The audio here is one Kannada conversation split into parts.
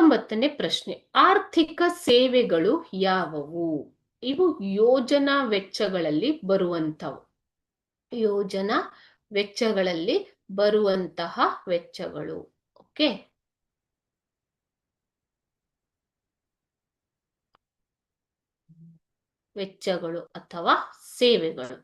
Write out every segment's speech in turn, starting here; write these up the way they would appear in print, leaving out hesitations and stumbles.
19ನೇ ಪ್ರಶ್ನೆ, ಆರ್ಥಿಕ ಸೇವೆಗಳು ಯಾವುವು? ಇವು ಯೋಜನಾ ವೆಚ್ಚಗಳಲ್ಲಿ ಬರುವಂತವು. ಯೋಜನಾ ವೆಚ್ಚಗಳಲ್ಲಿ ಬರುವಂತಹ ವೆಚ್ಚಗಳು. ಓಕೆ, ವೆಚ್ಚಗಳು ಅಥವಾ ಸೇವೆಗಳು.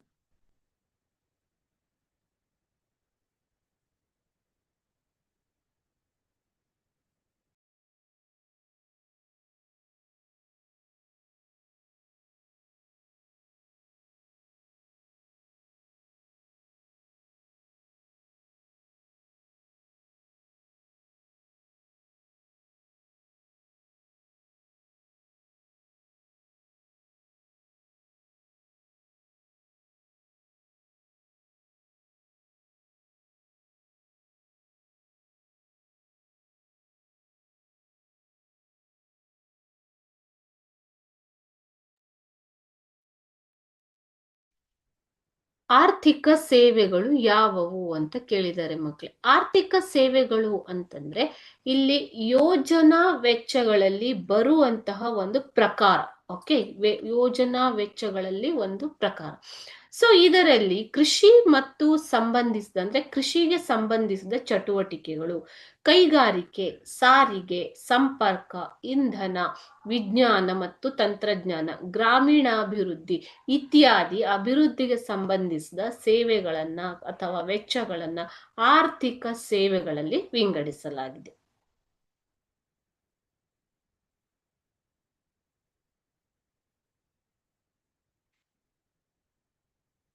ಆರ್ಥಿಕ ಸೇವೆಗಳು ಯಾವುವು ಅಂತ ಕೇಳಿದ್ದಾರೆ ಮಕ್ಕಳೇ. ಆರ್ಥಿಕ ಸೇವೆಗಳು ಅಂತಂದ್ರೆ ಇಲ್ಲಿ ಯೋಜನಾ ವೆಚ್ಚಗಳಲ್ಲಿ ಬರುವಂತಹ ಒಂದು ಪ್ರಕಾರ. ಓಕೆ, ಯೋಜನಾ ವೆಚ್ಚಗಳಲ್ಲಿ ಒಂದು ಪ್ರಕಾರ. ಸೊ ಇದರಲ್ಲಿ ಕೃಷಿ ಮತ್ತು ಸಂಬಂಧಿಸಿದ ಅಂದ್ರೆ ಕೃಷಿಗೆ ಸಂಬಂಧಿಸಿದ ಚಟುವಟಿಕೆಗಳು, ಕೈಗಾರಿಕೆ, ಸಾರಿಗೆ, ಸಂಪರ್ಕ, ಇಂಧನ, ವಿಜ್ಞಾನ ಮತ್ತು ತಂತ್ರಜ್ಞಾನ, ಗ್ರಾಮೀಣಾಭಿವೃದ್ಧಿ ಇತ್ಯಾದಿ ಅಭಿವೃದ್ಧಿಗೆ ಸಂಬಂಧಿಸಿದ ಸೇವೆಗಳನ್ನ ಅಥವಾ ವೆಚ್ಚಗಳನ್ನ ಆರ್ಥಿಕ ಸೇವೆಗಳಲ್ಲಿ ವಿಂಗಡಿಸಲಾಗಿದೆ.